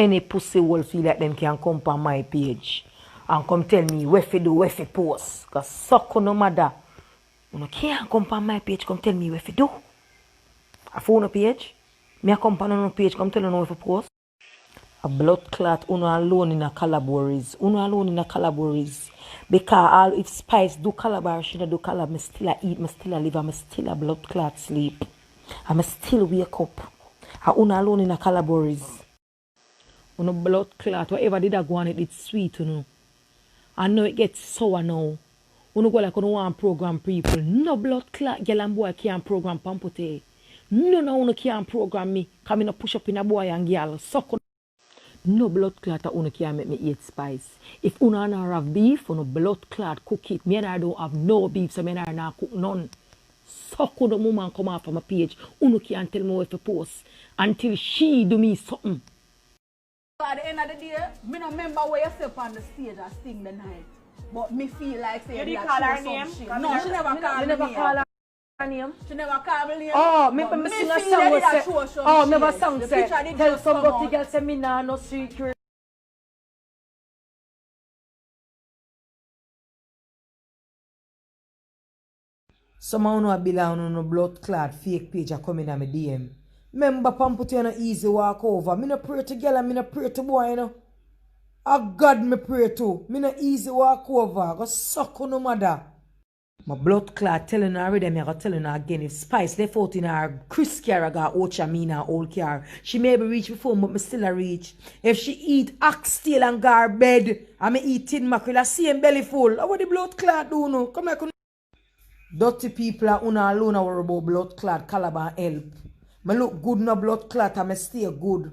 Any pussy will feel like them can come on my page and come tell me where fi do, where fi post. Cause suck no matter. You can't come on my page, come tell me where fi do. A phone page? Me a come on no page, come tell you where fi post. A blood clot, uno alone in a calabories. Uno alone in a calabories. Because all if Spice do calabar, she do calab, me still a eat, me still a live, and me still a blood clot sleep. And me still wake up. And uno alone in a calabories. Uno blood clot, whatever did I go on it, it's sweet, you know. I know it gets sour now. Uno go like uno want program people. No blood clot, girl and boy can't program PAMPUTTAE. No, uno can't program me. Come in a push up in a boy and girl. Suck. No blood clot uno can't make me eat Spice. If uno not have beef, uno blood clot cook it. Me and I don't have no beef, so me and I not cook none. Suck the woman come off from my page. Uno can't tell me where to post until she do me something. At the end of the day, I don't remember where you step on the stage and sing the night. But me feel like saying you call her name? No, she never called me name. Name? She never called me name. Oh, me sing a song with say. Oh, never song say. Tell some dirty girl say me nah no secret. Someone who belong on no blood clot fake page are coming on my DM. Remember PAMPUTTAE no easy walk over. Me no pray to girl and me no pray to boy, you know. A God me pray to. Me no easy walk over. Go suck on no mother. My blood clot telling her already, me go telling her again. If Spice left out in her Chris car, got Ocha me in her old car. She maybe reach before, but me still a reach. If she eat oxtail and go her bed, and me eat tin mackerel, I see him belly full. How what the blood clot do no? Come here, dirty people are una alone a worry about blood clot, calabar help. Me look good no blood clot and me stay good.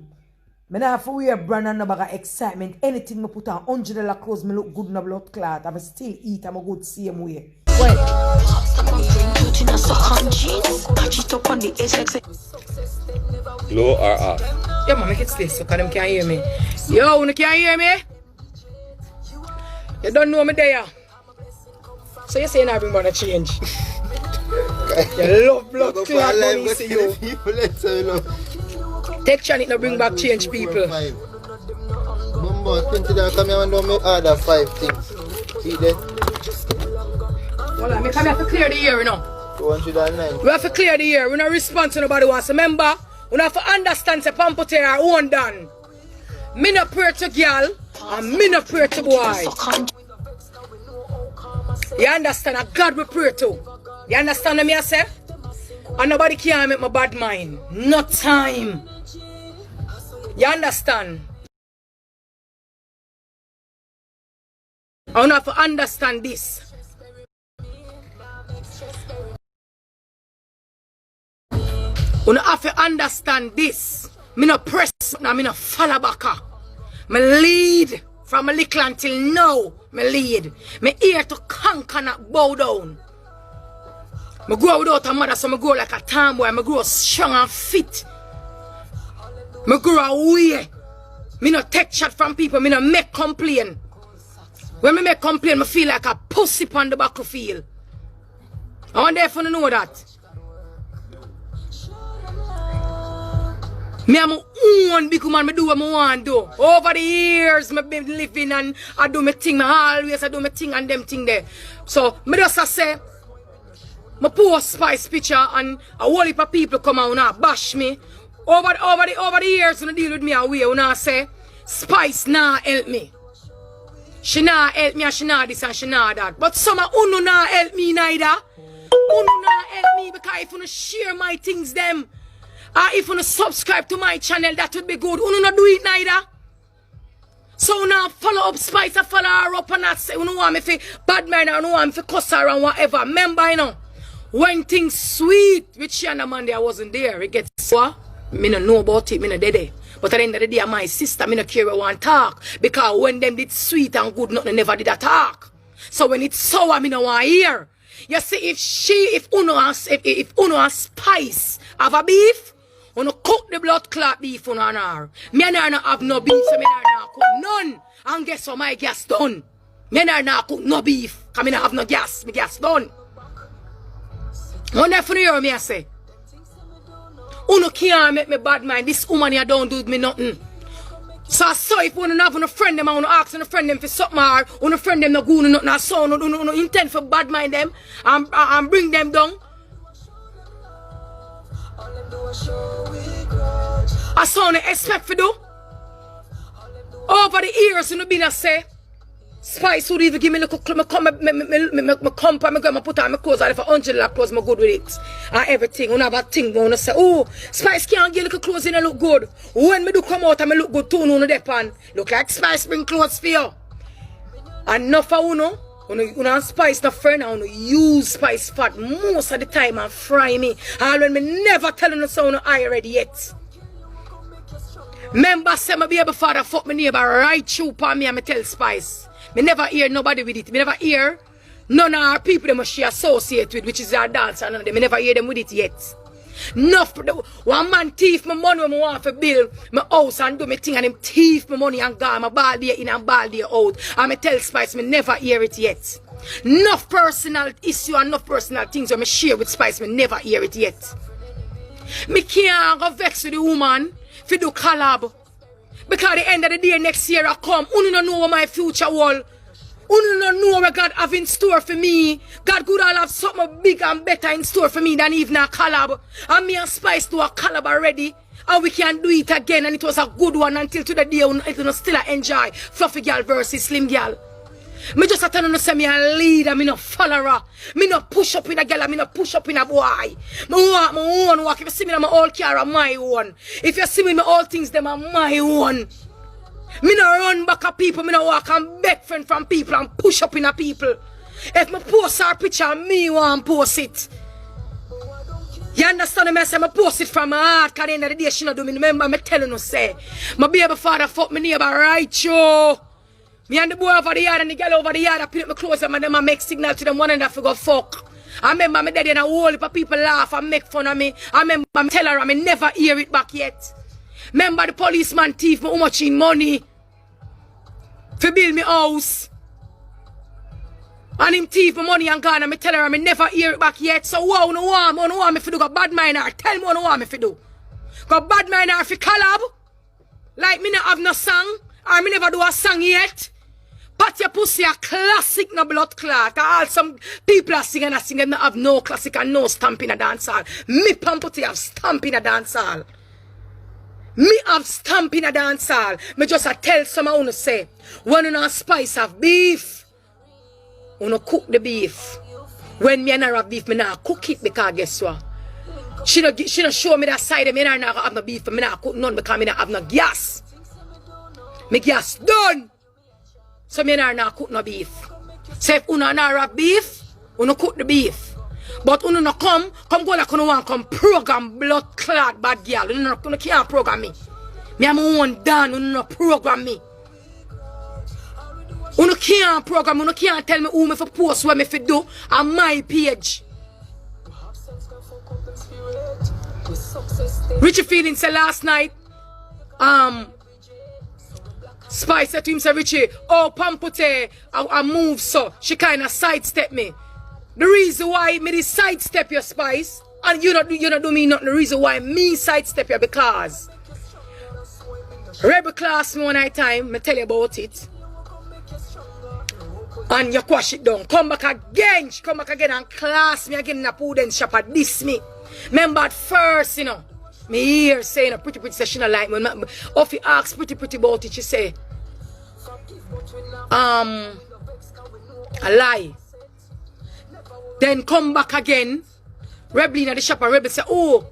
Me not have to wear brand and no bag of excitement. Anything me put on $100 clothes, me look good no blood clot. And me still eat and me good same way. Low or off? Yeah, man, make it stay so because them can't hear me. Yo, you can't hear me? You don't know me there. So you say you bring about a change. You love blood clot when you see you. Take chance it no bring back change people. Remember, $20 come here and do me order 5 things. See that? Well, I come here to clear the air, you know. 209. We have to clear the air. We don't respond to nobody wants. Remember, we have to understand the PAMPUTTAE are own done. Me no pray to girl and me no pray to boy. You understand? A God we pray to. You understand what me I say? And nobody can make my bad mind. No time. You understand? I want to understand this. You have to understand this. Me no press, me no follow back. Me lead from a little until now. Me lead. Me here to conquer, not bow down. Me grow without a mother, so me grow like a tomboy. Me grow strong and fit. Me grow away. Me no take shot from people. Me no make complain. When me make complain, me feel like a pussy on the battlefield. I want them to know that. Me am my own big man, me do what I want to do. Over the years, me been living and I do my thing. Me always I do my thing and them thing there. So, me just say, me post Spice picture and a whole heap of people come out and bash me. Over the years, when deal with me away, when I say, Spice nah help me. She nah help me and she nah this and she nah that. But some of you nah help me neither. You nah help me because if you share my things them. If you subscribe to my channel, that would be good. You not do it neither. So now follow up Spice, follow her up and not say, you want me to bad man, you want me to cuss her and whatever. Remember, you know, when things sweet with she and the man there, I wasn't there. It gets sour. Me no know about it, me no dead. But at the end of the day, my sister, me no care what one talk. Because when them did sweet and good, nothing never did a talk. So when it's sour, me no want to hear. You see, if Uno and Spice have a beef, Uno cook the blood clot beef on her. Me and her not have no beef, so me and her not cook none. And guess what my gas done? Me and her not cook no beef, because me not have no gas. My gas done. One day for you hear me I say, Uno can't make me bad mind. This woman here don't do me nothing. So I saw if one have a friend them, I want to ask a friend them for something or one a friend them no go nothing, I saw no intent for bad mind them and bring them down. I saw no expect for do. Over the years, you know, been a say, Spice would even give me a little my comp, I'm going to put on my clothes, and if 100 clothes, I'm good with it. And everything, when I have a thing, I want to say, oh, Spice can't get little clothes in and look good. When me do come out and me look good too, no depan. Look like Spice bring clothes for you. And enough for you Spice no friend, I want to use Spice fat most of the time and fry me. And when me never telling you so, I already yet. Remember, say my baby father fuck my neighbor right through upon me and me tell Spice. Me never hear nobody with it. Me never hear none of our people them she associate with, which is our dancer and none of them. Me never hear them with it yet. Enough. One man thief my money when I want to build my house and do my thing and him thief my money and gone my ball day in and ball day out. And me tell Spice me never hear it yet. Enough personal issue and enough personal things when me share with Spice me never hear it yet. Me can't go vex with the woman for do collab. Because at the end of the day next year I come, you don't know what my future will. You don't know what God have in store for me. God could all have something big and better in store for me than even a collab. And me and Spice do a collab already. And we can do it again. And it was a good one until to the day it will still enjoy Fluffy Girl versus Slim Girl. Me just a tell you say me a leader, me no follower. Me no push up in a girl, me no push up in a boy. Me walk my own walk. If you see me in my old car, I'm my own. If you see me in my old things, them are my own. Me no run back at people, me no walk and beg friend from people and push up in a people. If me post our picture, me want post it. You understand me? I say, I post it from my heart, because at the end of the day, she not do me. Remember, me telling you, say, my baby father fuck me neighbor right, yo. Me and the boy over the yard and the girl over the yard, I put up my clothes and them make signal to them one and I go fuck. I remember me daddy and a whole heap of people laugh and make fun of me. I remember me tell her I never hear it back yet. Remember the policeman thief me how much in money to build me house. And him thief my money and gone and me tell her I never hear it back yet. So what you want me to do? Got bad mind her. Tell me what you want me to do. Got bad mind her for collab. Like me not have no song. Or me never do a song yet. Pat your pussy a classic no blood clot. All some people are singing and singing. Them have no classic and no stamp in a dancehall. Me PAMPUTTAE have stamp in a dancehall. Me have stamp in a dancehall. Me just a tell someone to say, when you know Spice have beef, you know cook the beef. When me and her have beef, me not cook it because guess what? She no show me that side of me and I not have no beef. Me not cook none because me not have no gas. Me gas done. So me not cook no beef. So if you not have beef, you cook the beef. But you no come go like you want come program blood clot bad girl. You can't program me. Me am one done, you no program me. You can't program, you can't tell me who me for post what me for do on my page. Richie Feeling said last night, Spice said to him, say, Richie, oh, PAMPUTTAE, I move so. She kind of sidestep me. The reason why me this sidestep your Spice, and you not do me nothing, the reason why me sidestep you because Rebel class me one night time, me tell you about it. And you quash it down. Come back again. She come back again and class me again in a Puden shop and diss me. Remember at first, you know, me hear saying a pretty say she not like me. If you ask pretty about it, she say, a lie. Then come back again. Rebel in the shop and Rebel say, oh,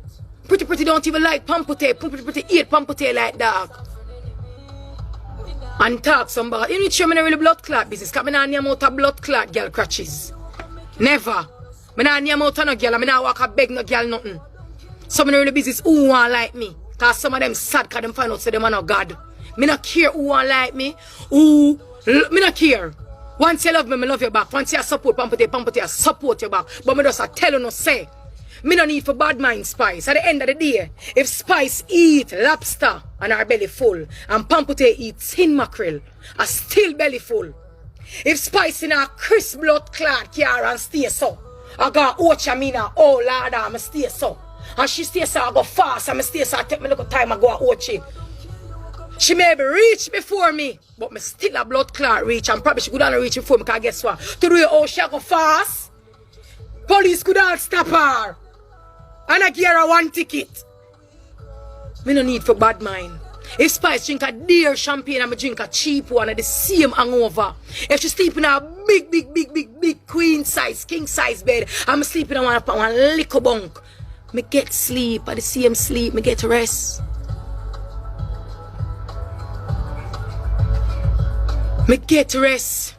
pretty don't even like PAMPUTTAE. Pretty hate PAMPUTTAE like that. And talk some about you need to show me really blood clot business. Cause me not name out a blood clot girl crutches. Never. Me not name out a no girl. Me not walk a beg no girl nothing. Some really business who want like me. Cause some of them sad cause them find out say them are no God. Me not care who want like me. Me not care. Once you love me, I love you back. Once you support PAMPUTTAE, I support you back. But me just tell you no say. Me no need for bad mind Spice. At the end of the day, if Spice eat lobster and her belly full, and PAMPUTTAE eat tin mackerel, I still belly full. If Spice in a crisp blood clot car and stay so, I got watch me now, oh Lord, I stay so. And she stay so, I go fast, and I stay so, I take me little time, I go watch it. She may be reach before me, but me still a blood clot reach, and probably she could not reach before me, because guess what? To do it all she go fast, police could not stop her. And I give her one ticket. Me no need for bad mind. If Spice drink a dear champagne and me drink a cheap one at the same hangover. If she sleep in a big queen size, king size bed, and me sleep in one little bunk, me get sleep at the same sleep, me get rest. Me get rest.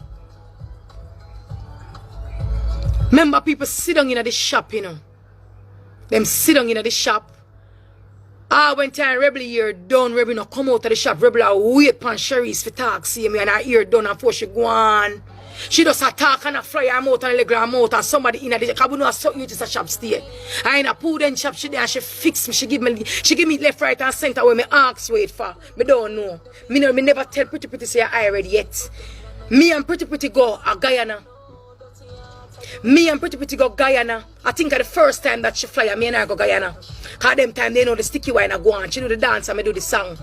Remember people sit down in the shop, you know. Them sit down in the shop. When time Rebel ear done, Rebel no come out of the shop. Rebel a wait pan Cherise for talk, see me, and her ear done and before she go on. She does a talk and a fly her mouth and a leg her mouth, and somebody in the cause we know something you just a shop stay. I in a pull then shop she there and she fix me, she give me left, right and center where me ask wait for. Me don't know. Me never tell pretty say I ready yet. Me and pretty go a Guyana. Me and pretty go Guyana. I think at the first time that she fly, me and her go Guyana. Cause them time they know the sticky wine I go on. She do the dance and me do the song.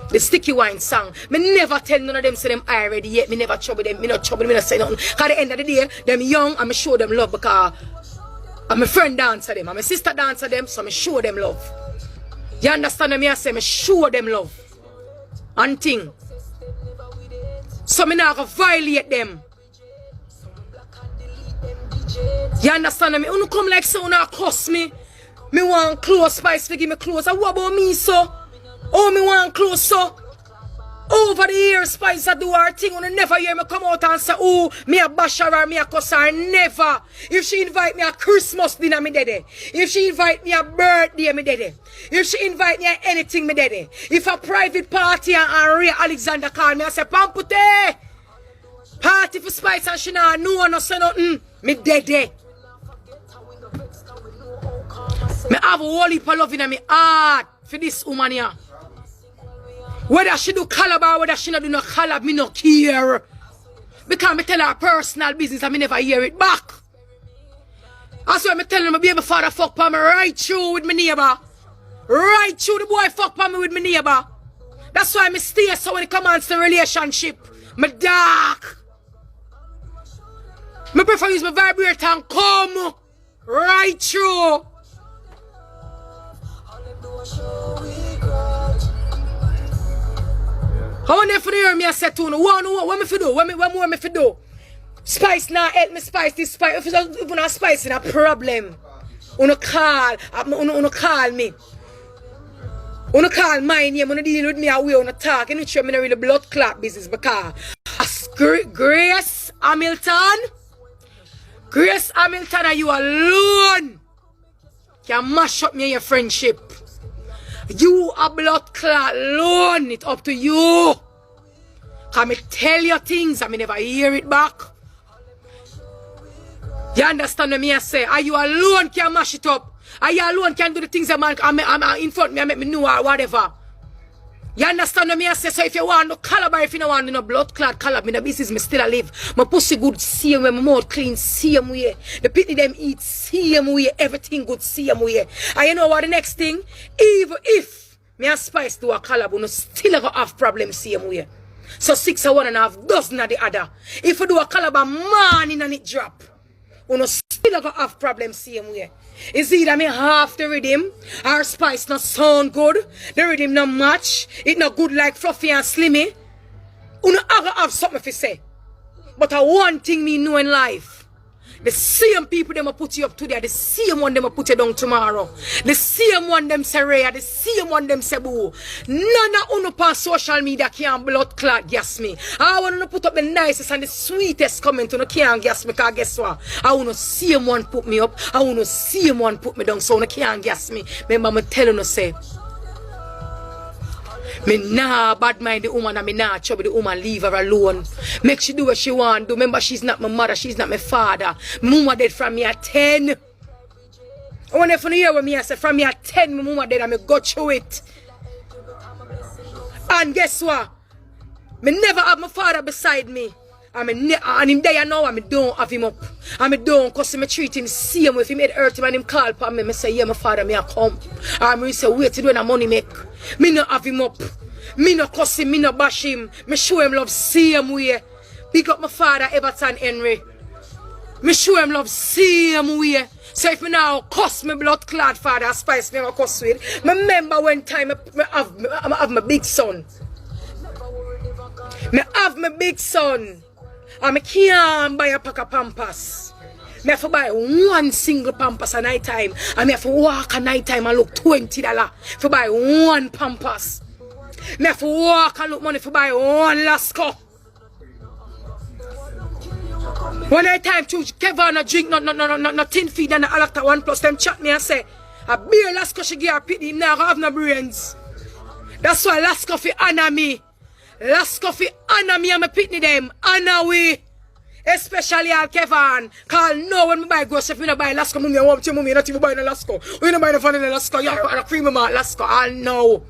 The sticky wine song. Me never tell none of them say them I ready yet. Me never trouble them. Me not trouble them. Me not say nothing. Cause at the end of the day, them young and me show them love because I'm a friend dancer them. I'm a sister dancer them. So me show them love. You understand me? I say me show them love. And thing. So me not gonna violate them. You understand me? You come like so you cost me. Me want clothes, Spice to give me clothes. And what about me so? Oh, me want clothes so? Over the years, Spice I do her thing. You never hear me come out and say, oh, me a bash her or me a cuss her. Never. If she invite me a Christmas dinner, me dead. If she invite me a birthday, me dead. If she invite me a anything, me dead. If a private party and Ray Alexander call me, I say, PAMPUTTAE party for Spice and she nah know no say nothing. Me dead. Me have a whole heap of love in my heart for this woman here. Whether she do collab or whether she not do no collab, me no care. Because me tell her personal business and me never hear it back. That's why me tell her my baby father fuck pa me right through with my neighbor. Right through the boy fuck pa me with my neighbor. That's why me stay so when it comes to relationship. Me dark. Me prefer use my vibrator and come right through. I want them to hear me I say to you, what me for do? What more me for do? Spice now help me spice this spice. If you not spice in a problem, you call me. You call my name, you deal with me away, you talk. And you show me not really blood clot business because Grace Hamilton, are you alone? Can mash up me and your friendship. You a blood clot alone. It's up to you. Can me tell you things and me never hear it back? You understand what me I say? Are you alone can mash it up? Are you alone can do the things that man I'm in front of me and make me know or whatever? You understand what me I say? So if you want no caliber, if you don't want no blood clot caliber, in the business me still alive. My pussy good same way, my mouth clean same way. The pitney them eat same way, everything good same way. And you know what the next thing? Even if me and Spice do a caliber, no still gonna have problems same way. So 6 or 1.5 dozen of the other. If you do a caliber morning and it drop, you no still gonna have problems same way. It's either me half the rhythm, or Spice not sound good, the rhythm not match, it not good like Fluffy and Slimmy. You no have something to say. But one thing me know in life, the same people them put you up today, the same one them put you down tomorrow. The same one them say Raya, the same one them say Boo. None of you on social media can blood clot gas me. I want to put up the nicest and the sweetest comment on can't gas me, because guess what? I want to see one put me up, I want to see one put me down, so I can't gas me. Remember me telling you say, me nah bad mind the woman and me nah trouble the woman, leave her alone. Make she do what she want do. Remember she's not my mother, she's not my father. Mama dead from me at 10. I want to hear what me I say from me at 10 my mama dead and me go through it. And guess what? Me never have my father beside me. And him there now and me don't have him up. And me don't cause me treat him same way. If he made hurt him and him call for me say, yeah my father me a come. And me say wait till when the money make. Me not have him up. Me no cuss him, me no bash him. Me show him love same way. Big up my father, Everton Henry. Me show him love same way. So if me now cuss me blood clot father, Spice me cuss with. Me remember one time I have my big son. Me have my big son. And I can't buy a pack of Pampers. I have to buy one single Pampers at night time. And I have to walk at night time and look $20 for buy one Pampers. I have to walk and look money for buy one Lasco. One night time to Kevin a drink no tin feed and all after 1+ them chat me and say a beer Lasco she give her pity him now have no brains. That's why Lasco fi honor me. Lasco fi honor me and my pitney them honor we. Especially all Kevin. Cause no when me buy groceries, if me no buy Lasco, mummy, I want to mummy, not even buy no Lasco. We no buy no vanilla Lasco, you're a cream of Lasco, I know.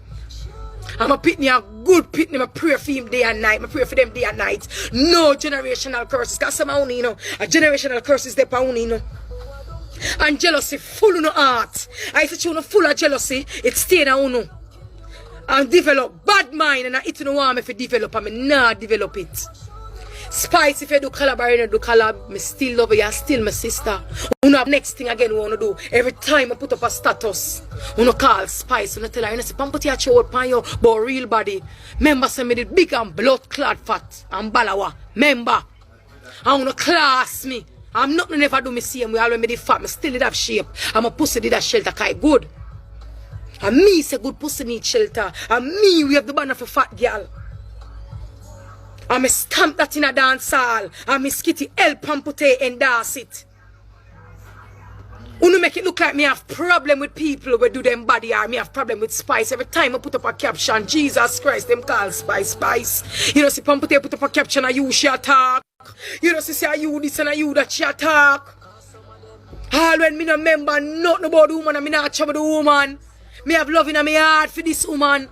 I'm a pitney, a good pitney, I pray for him day and night, I pray for them day and night. No generational curses, cause some only, you know, a generational curses they only, you know. And jealousy full of no heart. I say you know full of jealousy, it's staying on you. And develop bad mind, and I it no want me to develop, I mean not develop it. Spice, if you do collab, do collab, me still love you, still my sister. Next thing again we wanna do, every time I put up a status, we call Spice, we tell her, you say, PAMPUTTAE a show pan you, but real body. Remember, say me did big and blood clot fat, and balawa. Remember, I wanna class me. I'm not gonna never do me same way, always me did fat, me still did have shape. I'm a pussy did a shelter, quite good. And me say good pussy need shelter, and me we have the banner for fat girl. And me stamp that in a dance hall. And me skitty help PAMPUTTAE endorse it. Uno make it look like me have problem with people who do them body or me have problem with Spice. Every time I put up a caption, Jesus Christ, them call Spice Spice. You know, see PAMPUTTAE put up a caption and you she attack. You know, see you this and you that she attack. All when me no remember nothing about the woman and me not trouble the woman. Me have love in my heart for this woman.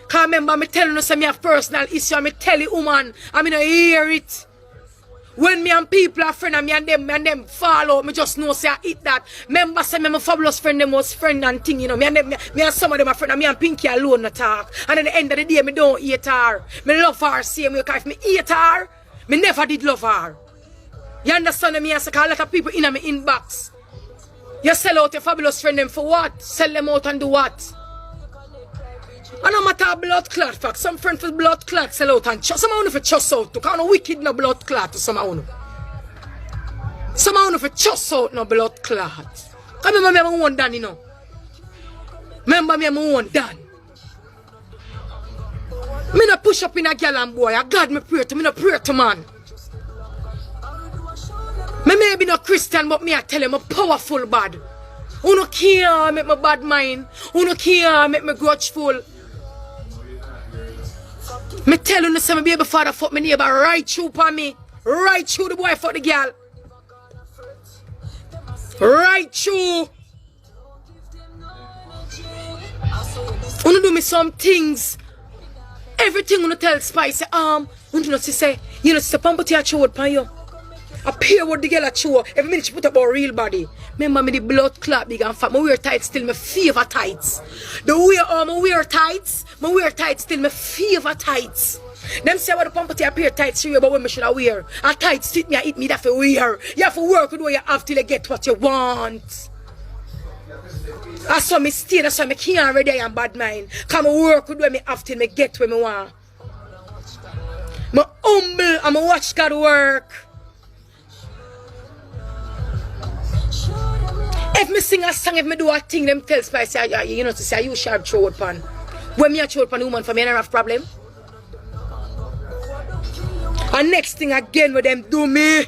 Cause remember me telling you say me have personal issue and me tell the woman and me no hear it. When me and people are friends and me and them fall out, me just know say I eat that. Remember say me my fabulous friend them was friend and thing, you know. Me and some of them are friends and me and Pinky alone no talk. And at the end of the day me don't hate her. Me love her same way, cause if me hate her, me never did love her. You understand me? I say cause a lot of people in my inbox. You sell out your fabulous friend them for what? Sell them out and do what? I no matter blood clot fact. Some friends for blood clot sell out and some of them for chuss out too. Cause no wicked no blood clot to some of them. Some of them for chuss out no blood clot. Cause remember me have my own done, you know. Remember me have my own done. Me no push up in a girl and boy. I God me pray to me no pray to man. Me may be no Christian but me I tell him I'm powerful bad. Uno can't make me bad mind. Uno can't make me grudgeful. Me tell you, say my baby father fuck my neighbor right through upon me. Right through the boy fuck the girl. Right through. Uno do me some things. Everything uno tell Spice, uno not say, you know, say PAMPUTTAE a show upon you. I pay what the girl a show. Every minute she put up her real body. Remember me the blood clot big and fat. I wear tights still my favorite tights. The way I wear tights still my favorite tights. Them say what the PAMPUTTAE appear tights to you, but when me should I wear? A tights fit me, I eat me, that for wear. You have to work with what you have till you get what you want. That's why me stay, that's why me can't ready and bad mind. Cause I work with what me have till me get where me want. I'm humble and I watch God work. If me sing a song, if me do a thing, them tell Spice, you know, to say, you should throw it pan. When me a throw it pan, the woman for me, I don't have problem. And next thing again, with them do me.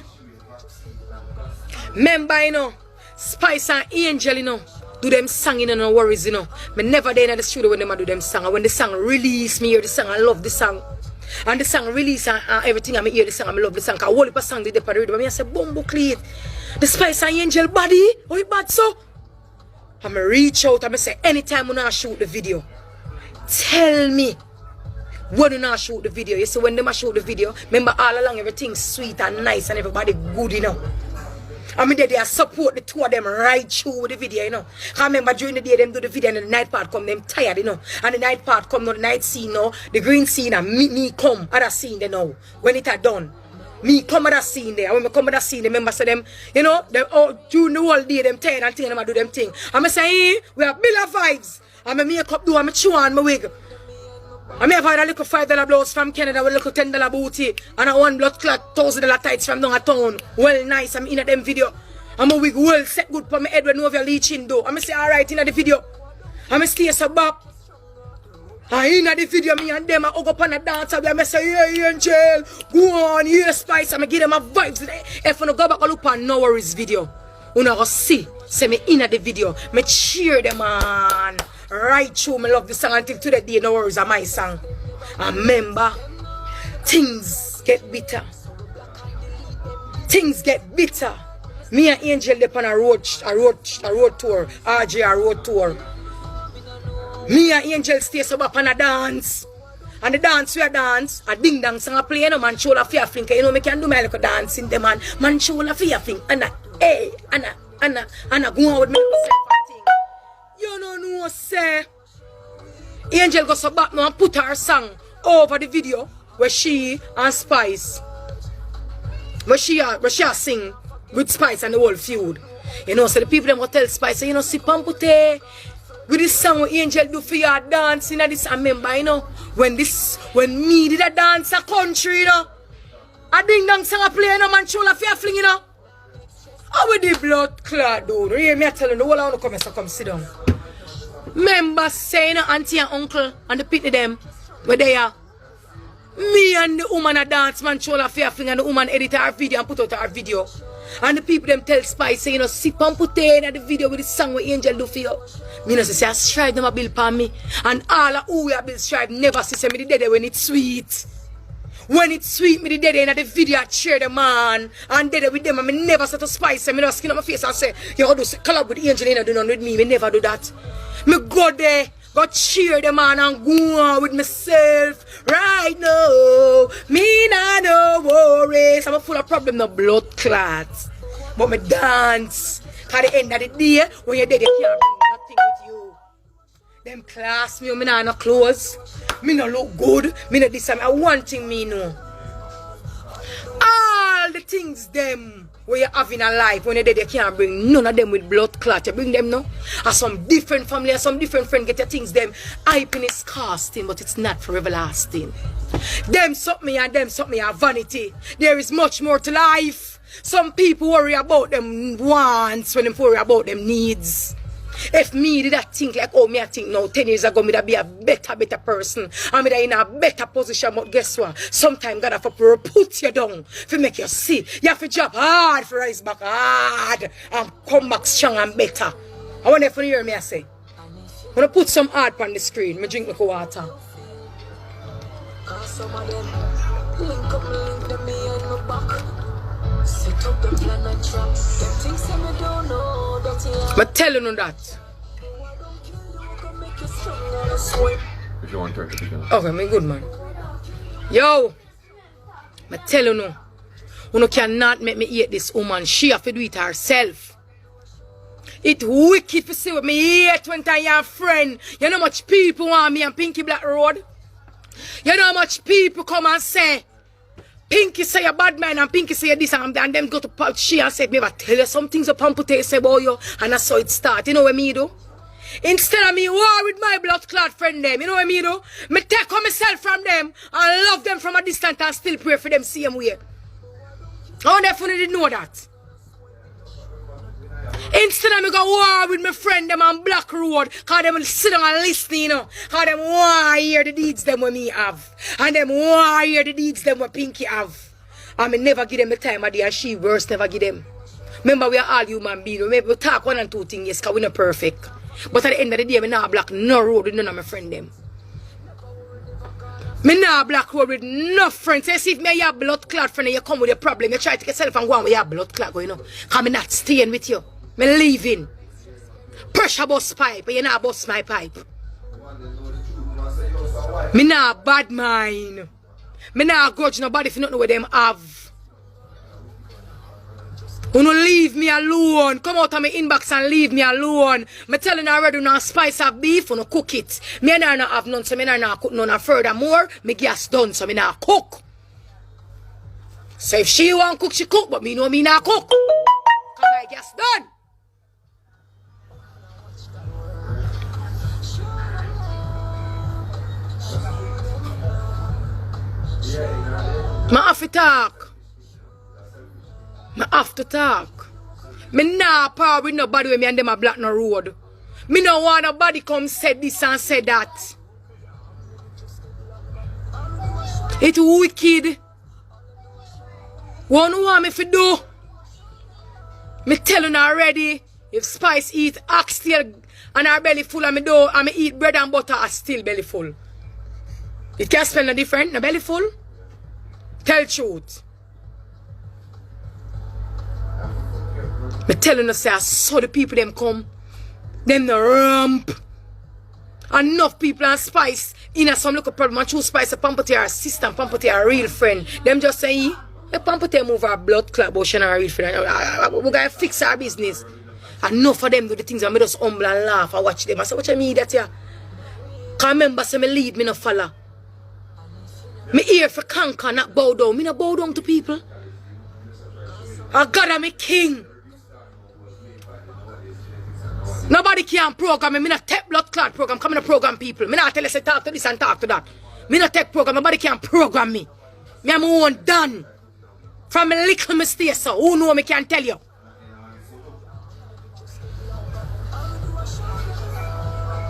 Remember, you know, Spice and Angel, you know, do them song, you know, no worries, you know. Me never there in the studio when them do them song. And when the song release, me hear the song, I love the song. And the song release and everything, I hear the song, I love the song. Cause all the song they did on the radio, but I say, Bumbo Cleat. The Spice and Angel body, oh it bad so? I'm going to reach out and say, anytime when I shoot the video, tell me when I shoot the video. You see, when they shoot the video, remember all along everything's sweet and nice and everybody good, you know. I mean, they support the two of them right through with the video, you know. I remember during the day, them do the video and the night part come, them tired, you know. And the night part come, no, the night scene, no. The green scene and me come at that scene, they know. When it are done. Me come at that scene there. When me come at that scene, the members say them, you know, they all during the whole day, them tired and thing, them do them thing. And I say, hey, we have bill of vibes. And I make up do, and I chew on my wig. I may have had a little $5 blouse from Canada with a little $10 booty and a one blood clot $1,000 tights from down a town. Well nice, I'm in at them video. I'm a wig well set good for my head when over leeching though. I'm say alright in the video. I'm stay so back. I in the video me and them I hug up on the dance. I'm say yeah Angel, go on, yeah Spice. I'm give them a vibes. If you go back and look on No Worries video, you know go see. Say me in the video. Me cheer them on. Right through, me love the song until to the day. No Worries are my song. And remember, things get bitter. Things get bitter. Me and Angel up on a road tour. RJ a road tour. Me and Angel stay so up on a dance. And the dance we a dance, a ding dong song a play, you know, man show la fear fling. You know me can do my little dance in the man. Man show la fear fling. Anna, hey, Anna, go on with me. You know, say Angel goes so back now and put her song over the video where she and Spice, where she sing with Spice and the whole feud. You know, so the people them will tell Spice, you know, see PAMPUTTAE with this song what Angel do for your dancing and this. I remember, you know, when me did a dance a country, you know, a ding dong song a play, you know, man, show la fear fling, you know. How with the blood clot, dude? Really, me I tell you, the whole I want to come, so come sit down. Remember saying auntie and uncle and the pitney them where they are. Me and the woman a dance man show la fear fling and the woman edit our video and put out our video. And the people them tell Spice say, you know, see PAMPUTTAE in the video with the song what Angel do for you. Me know say I strive them a bill for me. And all of who we a bill strive never see me the dead when it's sweet. When it's sweet, me the dead in the video I cheer the man and dead with them and me never say to Spice and me not skin on my face and say, you do collab with Angel and do none with me. Me never do that. Me go there, go cheer the man and go on with myself right now. Me nah no worries. I'm full of problem, no blood clots. But me dance. At the end of the day, when you're dead, you can't bring nothing with you. Them class me nah no clothes. Me no look good. Me no this. I one thing me know. All the things them where you have in a life, when you're dead, you can't bring none of them with blood clot. You bring them now. As some different family and some different friend get your things, them happiness casting, but it's not forever lasting. Them something and them something are vanity. There is much more to life. Some people worry about them wants when they worry about them needs. If me did that think like, oh, me I think now 10 years ago, me that be a better person. And me that in a better position, but guess what? Sometimes God have to put you down to make you see. You have to job hard for rise back hard and come back strong and better. I wonder if you hear me I say. When I put some hard on the screen, me drink my water. Some of them link them me and my back. Set up the plan and trap. Them things that me don't know that I'm telling you that. If you want to turn it again. Okay, me good man. Yo, I'm telling you, you cannot make me hate this woman. She have to do it herself. It wicked to see what me hate when I am friend. You know how much people want me on Pinky Black Road? You know how much people come and say, Pinky say you're bad man and Pinky say you're this and them go to she and say, me ever tell you some things about PAMPUTTAE say about you, and that's how it start. You know what me do? Instead of me war with my blood clot friend them, you know what me do? Me take on myself from them and love them from a distance and still pray for them same way. How definitely didn't know that. Instead of me go war with my friend them on Black Road, cause them sit down and listen, you know. Cause them want to hear the deeds them what me have. And them want to hear the deeds them what Pinky have. And me never give them the time of day and she worse never give them. Remember we are all human beings. We talk one and two things, yes, cause we not perfect. But at the end of the day, me not block no road with none of my friend them. Me not Black Road with no friends. You see if me have blood clot friend and you come with a problem, you try to get yourself and go on with your blood clot, you know. Cause me not staying with you. Me leaving. Pressure bust pipe, you not bust my pipe. Me not bad mind. Me not grudge nobody if you don't know what them have. Uno leave me alone. Come out of my inbox and leave me alone. Me telling you already, no spice of beef, uno cook it. Me not have none, so me not cook none. And furthermore, me gas done, so me not cook. So if she want cook, she cook, but me know me not cook. Cause I gas done. Me have to talk. Me have to talk. Me nah power with nobody when me and them a block no road. Me no want nobody come say this and say that. It wicked. What you want me to do? Me telling you already, if Spice eat oxtail and her belly full and me do and me eat bread and butter, I still belly full. It can't spell no different, no belly full. Tell truth. Me telling you, say, I saw the people them come. Them the ramp. Enough people and Spice in a some little problem. And true Spice, a PAMPUTTAE her sister and PAMPUTTAE her real friend. Them just say, the PAMPUTTAE move her blood clot, but she not her real friend. We gotta fix our business. Enough of them do the things and me just humble and laugh and watch them. I say, what you mean that here? Cause remember, say me lead, me no follow. Me here for conquer, not bow down. Me not bow down to people. I God am a king. Nobody can program me. Me not take blood clot program. Come in a program people. Me not tell you say talk to this and talk to that. Me not take program. Nobody can program me. Me am my own done. From a little mistake, so who know me can tell you.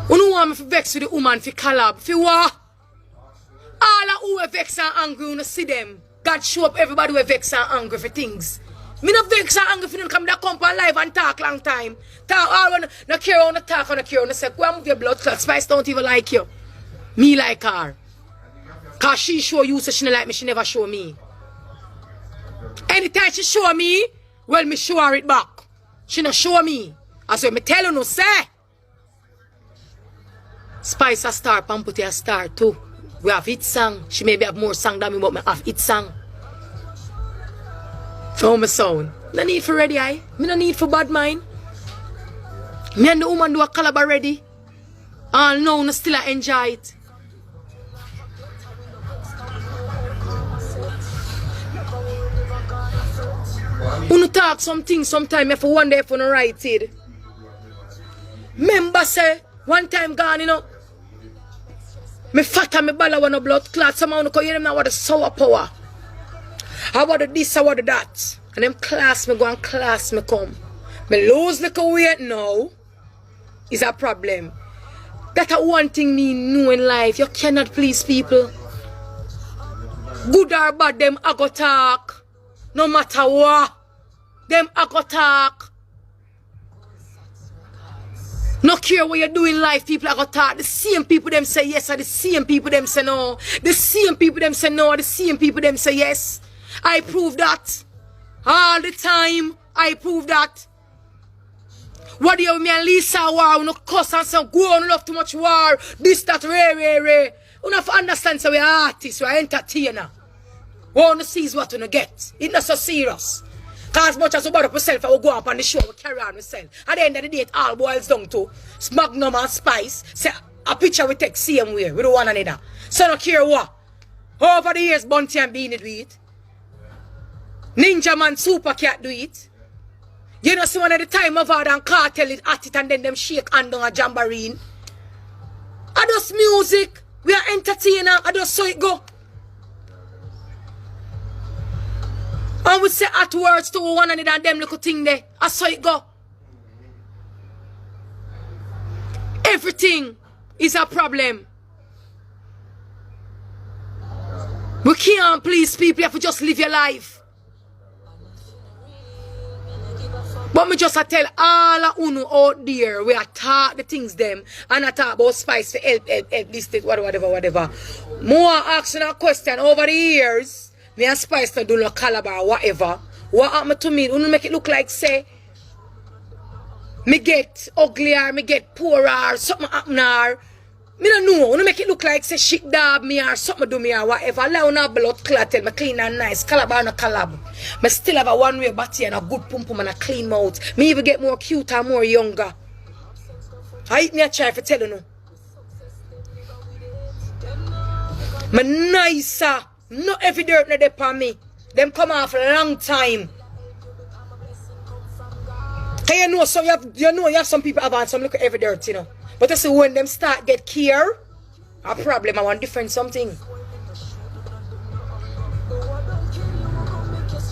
Who know want me to vex with the woman for collab? For what? All of who are vex and angry, you see them. God show up everybody who are vex and angry for things. Me not vex and angry for them come that come on live and talk long time. Talk all on no care on the talk on the care on the say, go and move your blood clot. Spice don't even like you. Me like her. Cause she show you so she not like me, she never show me. Anytime she show me, well me show her it back. She not show me. That's what me tell you no say. Spice a star, PAMPUTTAE a star too. We have hit song. She maybe have more song than me, but me have hit song. For my sound. No need for ready eye. Me no need for bad mind. Me and the woman do a collab already. And now no still I enjoy it. When talk something sometime if one day if you write it. Remember say one time gone, you know. Me fat and me balla want a blood clot. Somehow you hear them now what the sour power. How about the this, how about the that? And them class me go and class me come. Me lose little weight now is a problem. That's one thing me know in life. You cannot please people. Good or bad, them I go talk. No matter what. Them I go talk. No care what you do in life, people are going to talk. The same people them say yes, and the same people them say no. The same people them say no, the same people them say yes. I prove that. All the time, I prove that. What do you mean, Lisa war? No cuss and some go on, love too much war. This, that, re. You have to understand, so we are artists, we are entertainer. We want to see what we get. It's not so serious. Cause as much as we bother up myself, I will go up on the show, we carry on myself. At the end of the day, it all boils down to Magnum and Spice. Say a picture we take same way. We don't want another. So no care what. Over the years, Bunty and Beanie do it. Ninja Man Super Cat do it. You know, see one of the time of and Cartel is at it and then them shake hand on a jamboree. I just music. We are entertainer. I just saw it go. And we say at words to one another and them little thing there. I saw it go. Everything is a problem. We can't please people if you just live your life. But me just tell all of you out there, we are talk the things them and I talk about Spice for help this, whatever. More asking a question over the years. Me and Spice to do no caliber or whatever. What happened to me? You make it look like say me get uglier, me get poorer, something happen or me don't know. You make it look like say shit dab me or something do me or whatever. Allow no blood clot tell me clean and nice. Caliber no collab. I still have a one-way body and a good pum pum and a clean mouth. Me even get more cute and more younger. I eat me a try for telling you. Me nicer. Not every dirt no dep on me. Them come off a long time. And you know, so you have some people have on some look at every dirt, you know. But you see when them start get care, a problem, I want different something.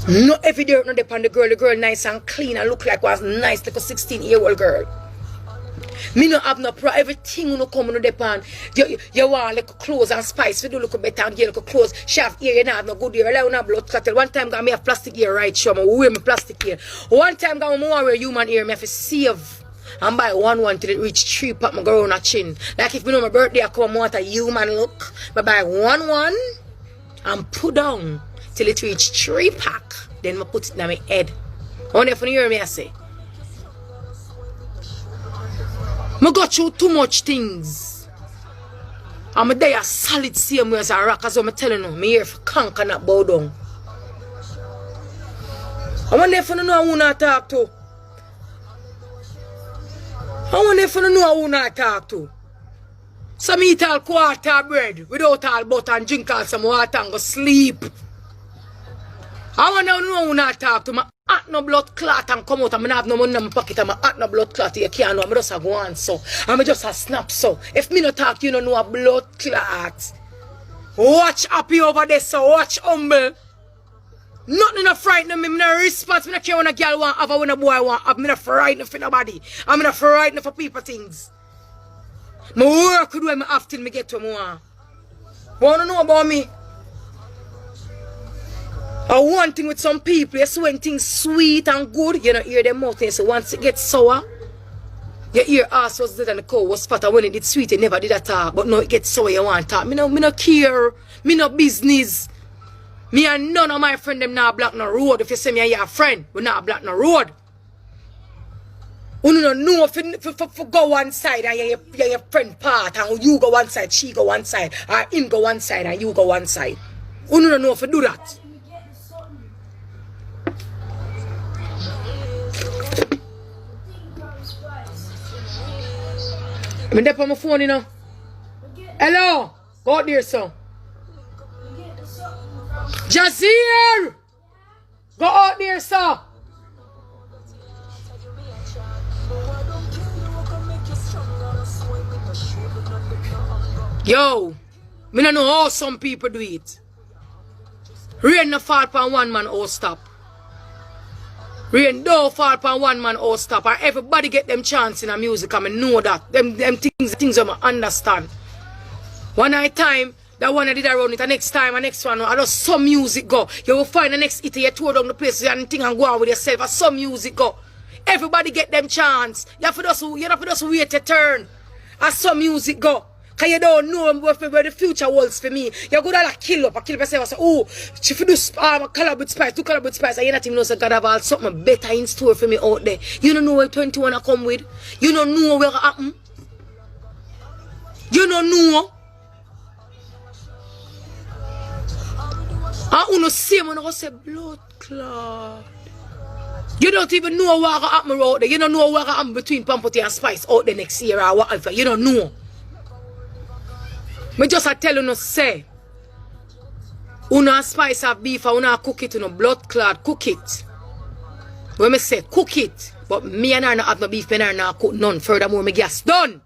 Not every dirt no dep on the girl nice and clean and look like was nice like a 16-year-old girl. Me no have no problem. Everything you no come no depend. You want like clothes and spice. You do look better and get like clothes. She have ear, you have no good ear. Like una blood clot. One time me have plastic ear right show. Me wear my plastic ear. One time me wear human ear. Me have to save and buy one till it reach 3 pack. Me go on a chin. Like if me know my birthday I come want a human look. Me buy one and put down till it reach 3 pack. Then me put it in my head. I wonder if you hear me I say. I got through too much things. I'm there solid same way as a rock as I'm telling you. I'm here for conquer not bow down. I wonder if you know who not talk to. I wonder if you know who not talk to. Some eat all quarter bread without all butter and drink all some water and go sleep. I want to know who not talk to. My at no blood clot and come out and I have no money in my pocket and my at no blood clot. You can't know. I just go on so. I'm just a snap so. If me not talk, you don't know a blood clot. Watch happy over there so. Watch humble. Nothing to frighten me. I'm not response. I'm not care when a girl want have when a boy want have. I'm not frightened for nobody. I'm not frightened for people things. My work do when I have till me get to more. Want to know about me? One thing with some people, you see when things sweet and good, you don't hear them mouth. So once it gets sour, your ear ass was dead and the cow was fat. And when it did sweet, it never did that talk. But now it gets sour, you want to talk. Me no care. Me no business. Me and none of my friends them not block no road. If you say me and your friend, we not block no road. You don't know if go one side and your friend part and you go one side, she go one side, or him go one side and you go one side. You don't know if you do that. I'm there on my phone, you know. Hello. Go out there, son. Jazir! Go out there, son. Yo, me don't know how some people do it. Rain no fall upon one man, oh stop. Rain don't fall upon one man, oh stop. Or everybody get them chance in a music, and I know that. Them things I understand. One night time, that one I did around it, the next time, the next one, I just some music go. You will find the next hit, you tour down the place and thing and go on with yourself, and some music go. Everybody get them chance. You have to just wait your turn. As some music go. Because you don't know where the future holds for me. You're going to like kill yourself and say, oh, if you do collab with Spice, do collab with Spice, and you not even know so God have all something better in store for me out there. You don't know where 21 come with. You don't know where it happen. You don't know. And you know same when I say blood clot. You don't even know what happen out there. You don't know what happen between PAMPUTTAE and Spice out there next year or whatever. You don't know. Me just tell you say, una Spice have beef and una cook it, blood clot, cook it. When me say cook it, but me and her not have no beef, me and her not cook none. Furthermore, me gas done.